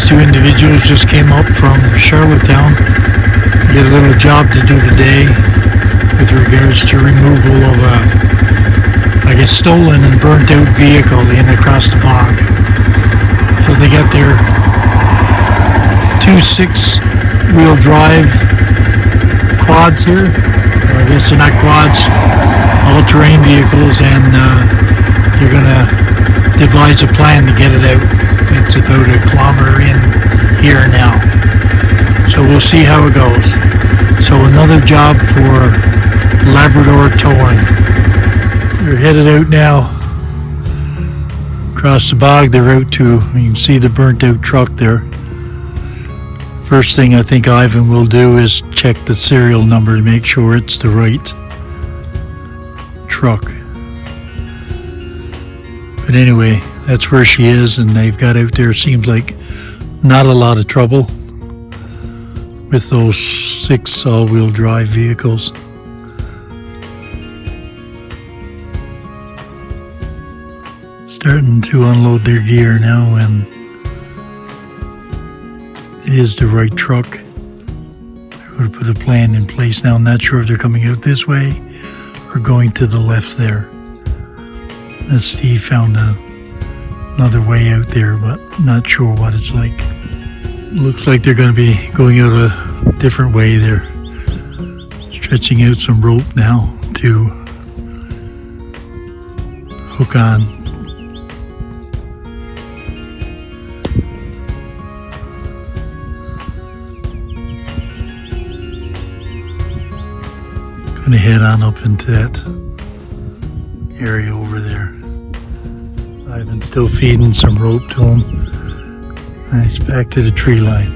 These two individuals just came up from Charlottetown. Get a little job to do today with regards to removal of a stolen and burnt out vehicle in across the bog. So they got their two 6-wheel drive quads here. Or I guess they're not quads, all-terrain vehicles, and they're gonna devise a plan to get it out. It's about a kilometer in here now. So we'll see how it goes. So another job for Labrador Towing. They're headed out now. Across the bog, they're out to, you can see the burnt out truck there. First thing I think Ivan will do is check the serial number to make sure it's the right truck. But anyway, that's where she is, and they've got out there, seems like not a lot of trouble with those 6 all-wheel drive vehicles. Starting to unload their gear now, and it is the right truck. They're going to put a plan in place now. I'm not sure if they're coming out this way or going to the left there. And Steve found another way out there, but not sure what it's like. Looks like they're going to be going out a different way. They're stretching out some rope now to hook on. Going to head on up into that area over there. Ivan's still feeding some rope to him. Nice, back to the tree line.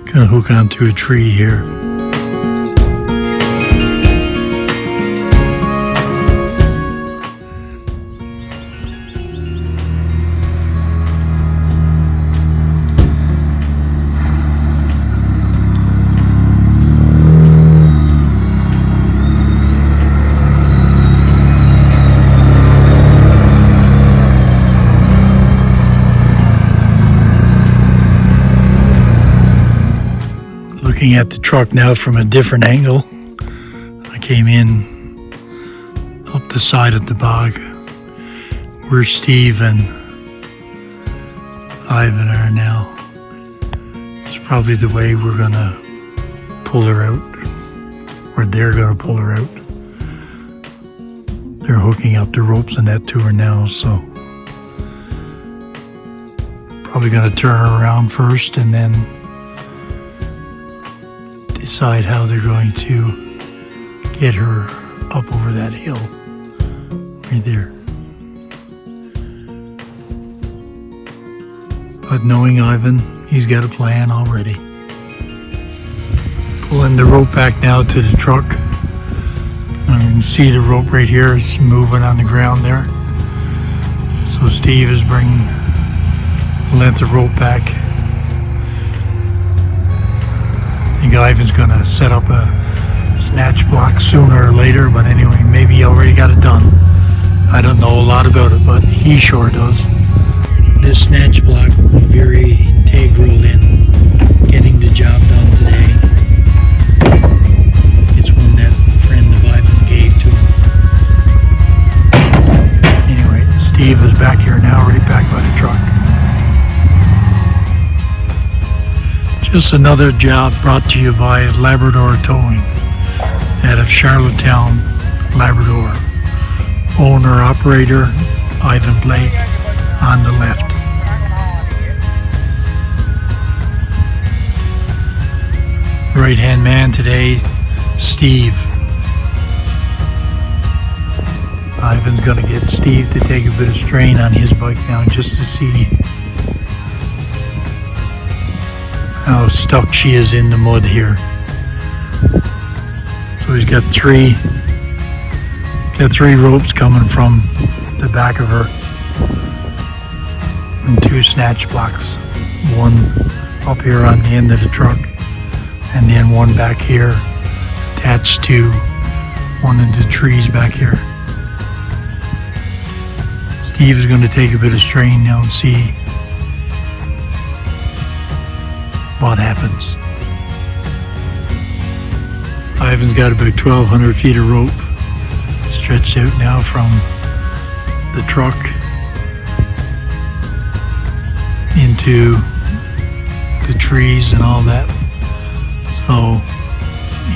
Gonna hook onto a tree here. Looking at the truck now from a different angle. I came in up the side of the bog where Steve and Ivan are now. It's probably the way we're gonna pull her out, or they're gonna pull her out. They're hooking up the ropes and that to her now, so probably gonna turn her around first and then decide how they're going to get her up over that hill right there. But knowing Ivan, he's got a plan already. Pulling the rope back now to the truck. You can see the rope right here is moving on the ground there. So Steve is bringing the length of rope back. I think Ivan's going to set up a snatch block sooner or later, but anyway, maybe he already got it done. I don't know a lot about it, but he sure does. This snatch block will be very integral in getting the job done today. It's one that a friend of Ivan gave to him. Anyway, Steve is back here now, right back by the truck. Just another job brought to you by Labrador Towing out of Charlottetown, Labrador. Owner-operator Ivan Blake on the left. Right-hand man today, Steve. Ivan's going to get Steve to take a bit of strain on his bike now just to see how stuck she is in the mud here. So he's got three ropes coming from the back of her and 2 snatch blocks. One up here on the end of the truck and then one back here attached to one of the trees back here. Steve is going to take a bit of strain now and see what happens. Ivan's got about 1,200 feet of rope stretched out now from the truck into the trees and all that. So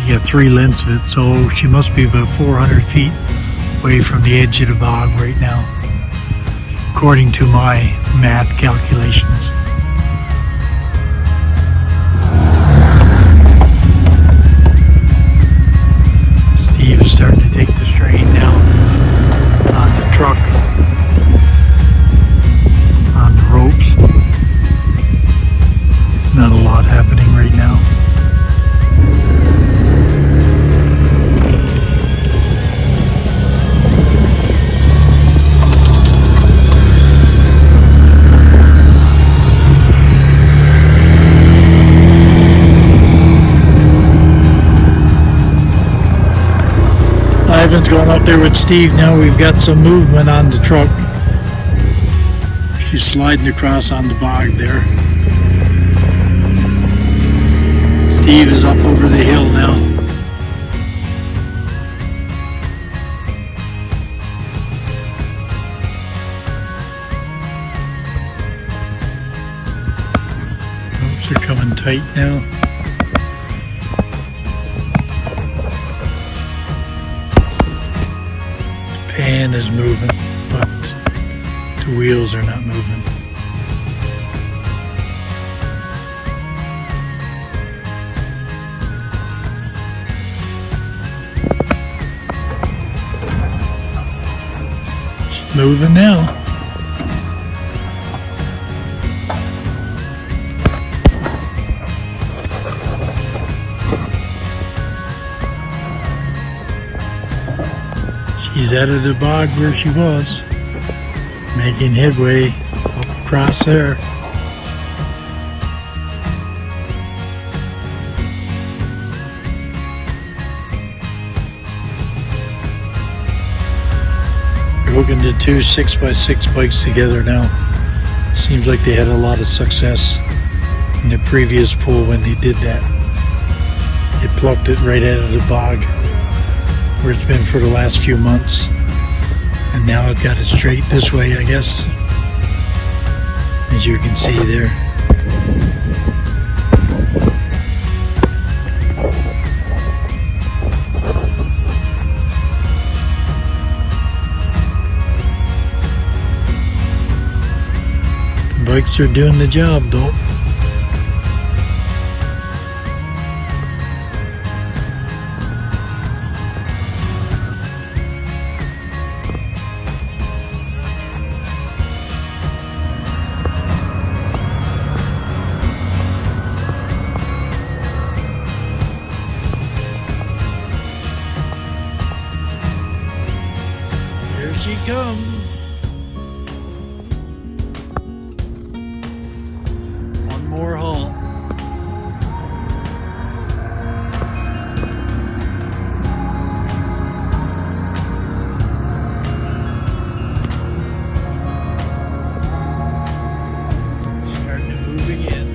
you got 3 lengths of it, so she must be about 400 feet away from the edge of the bog right now, according to my math calculations. Steve is starting to take the strain now on the truck, on the ropes. Not a lot happening right now. Ivan's going up there with Steve now. We've got some movement on the truck. She's sliding across on the bog there. Steve is up over the hill now. Ropes are coming tight now. The pan is moving, but the wheels are not moving. Moving now. She's out of the bog where she was, making headway up across there. Hooking the 2 6x6 bikes together now. Seems like they had a lot of success in the previous pull when they did that. They plucked it right out of the bog where it's been for the last few months, and now it's got it straight this way, I guess, as you can see there. Bikes are doing the job though. Here she comes. More haul. Starting to move again.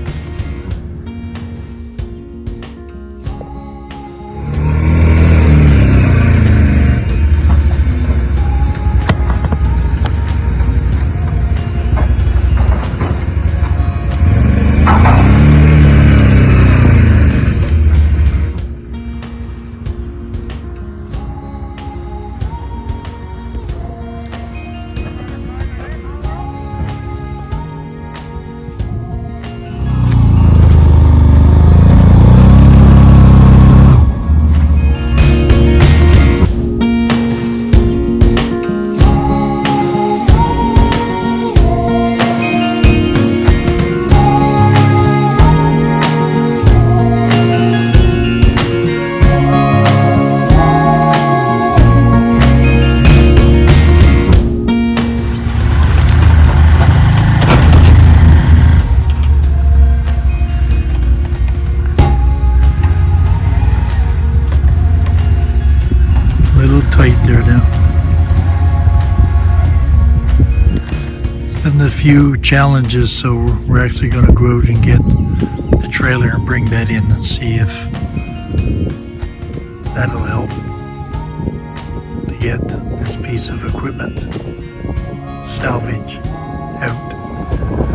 tight there now. And a few challenges, so we're actually going to go out and get the trailer and bring that in and see if that'll help to get this piece of equipment salvage out.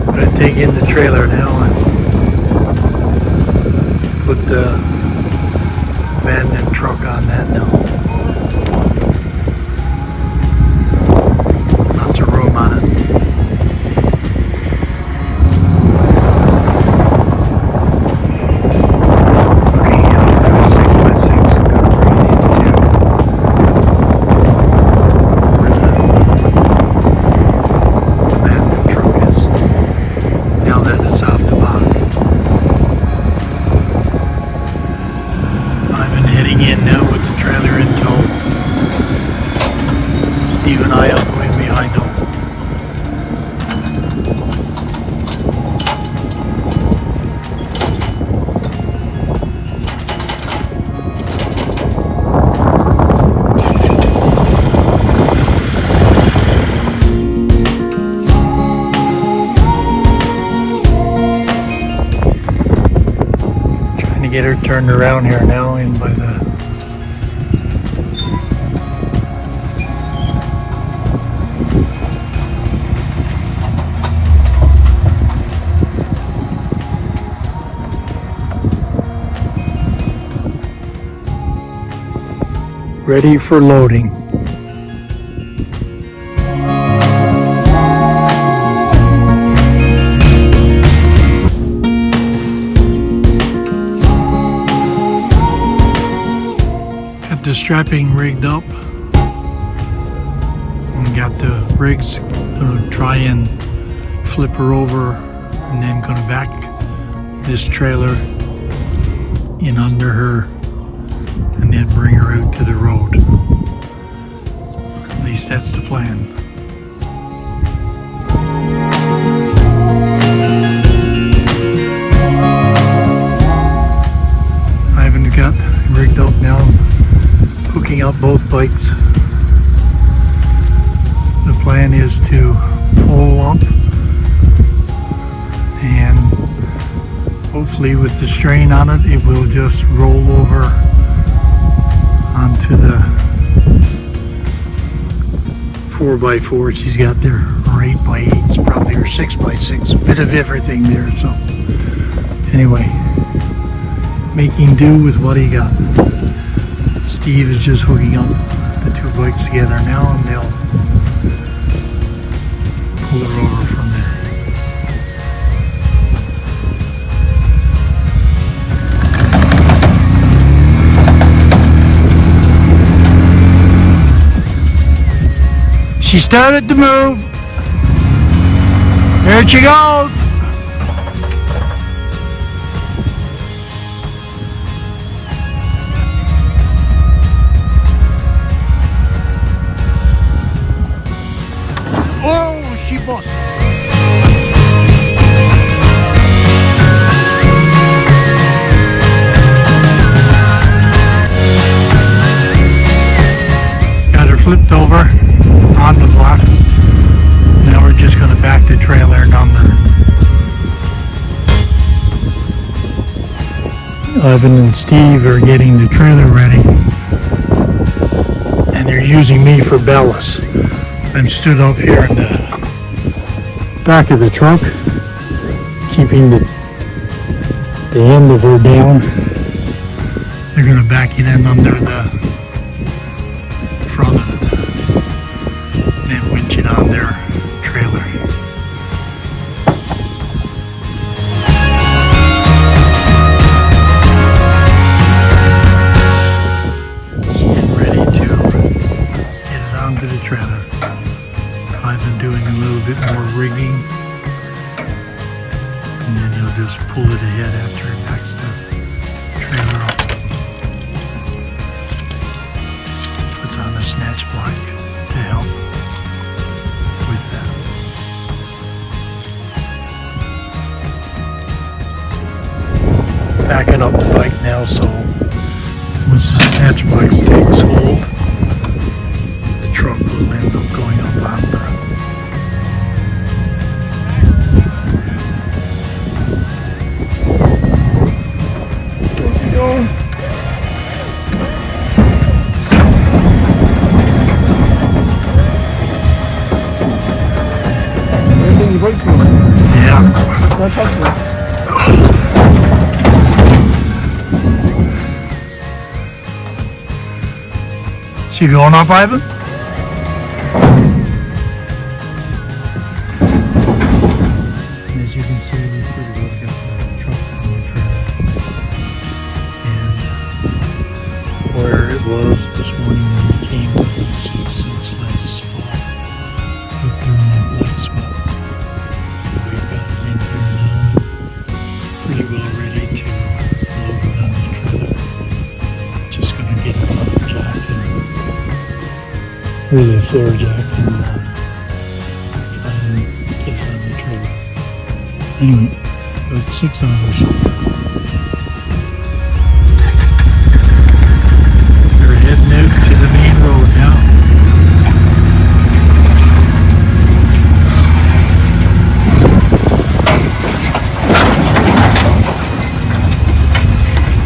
I'm going to take in the trailer now and put the abandoned truck on that now. Lots of room on it. Get her turned around here now in by the ready for loading. The strapping rigged up and got the rigs. Gonna try and flip her over and then gonna back this trailer in under her and then bring her out to the road. At least that's the plan. Ivan's got rigged up now, hooking up both bikes. The plan is to pull up and hopefully with the strain on it, it will just roll over onto the 4x4 she's got there, or 8x8s probably, or 6x6, a bit of everything there. So anyway, making do with what he got. Steve is just hooking up the two bikes together now and they'll pull her over from there. She started to move. There she goes. Oh, she bust. Got her flipped over on the blocks. Now we're just going to back the trailer down there. Ivan and Steve are getting the trailer ready. And they're using me for ballast. I'm stood up here in the back of the truck, keeping the end of her down. They're going to back it in under the front of it, and then winch it on their trailer. Just getting ready to get it onto the trailer. I've been doing a little bit more rigging, and then he'll just pull it ahead after he backs the trailer up. Puts on a snatch block to help with that. Backing up the bike now, so once the snatch box takes hold, Don't touch me. Is he going up, Ivan? As you can see, we pretty well got the truck on the trailer. And where it was this morning when we came, it's last fall. Right there in that black spot. So we've got it in here now, pretty well ready to load it on the trailer. Just gonna get another jack and really a floor jack and try and get it on the trailer. Anyway, about 6 hours so far. We're heading out to the main road now.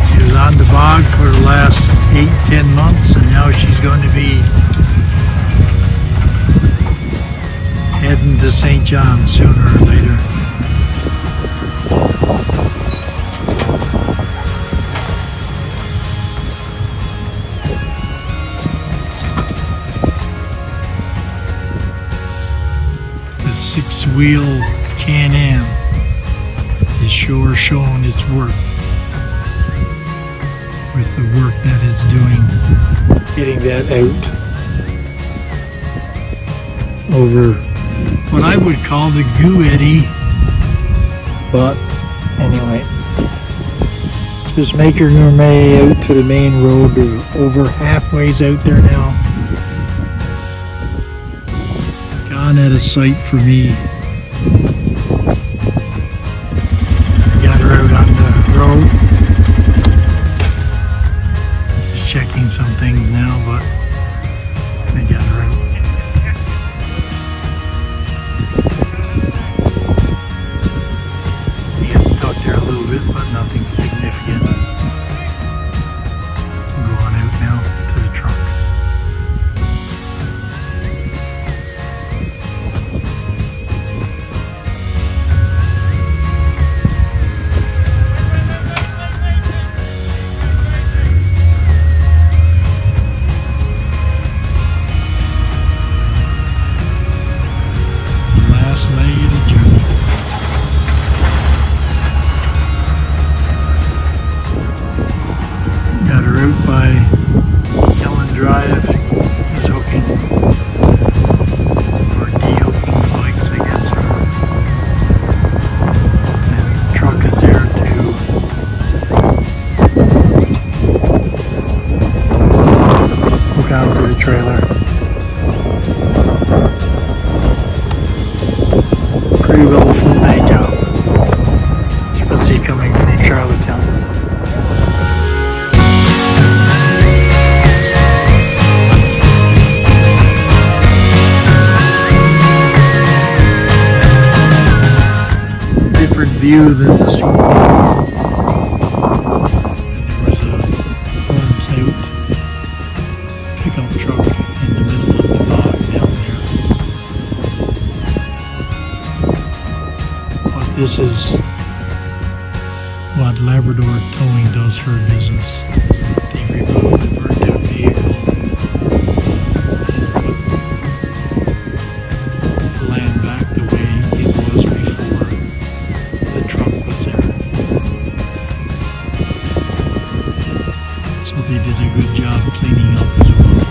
She was on the bog for the last 8-10 months, and now she's going to be heading to St. John sooner or later. The 6-wheel Can-Am is sure showing its worth with the work that it's doing, getting that out over what I would call the goo eddy, but anyway, just making her way out to the main road. We're over halfway's out there now. Gone out of sight for me. Got her out on the road. Just checking some things now, but I got her out. There a little bit, but nothing significant. I'm going out now to the truck. Last leg of the journey. Got her out by Kellen Drive. He's hooking or de-hooking the bikes, I guess. And the truck is there to hook onto the trailer. Pretty well full day job. Especially coming from Charlottetown. View than this one. And there was a burns out pickup truck in the middle of the bog down there. But this is what Labrador Towing does for a business. They remove the burnt out vehicle and put the land back the way it was before the truck was there. So they did a good job cleaning up as well.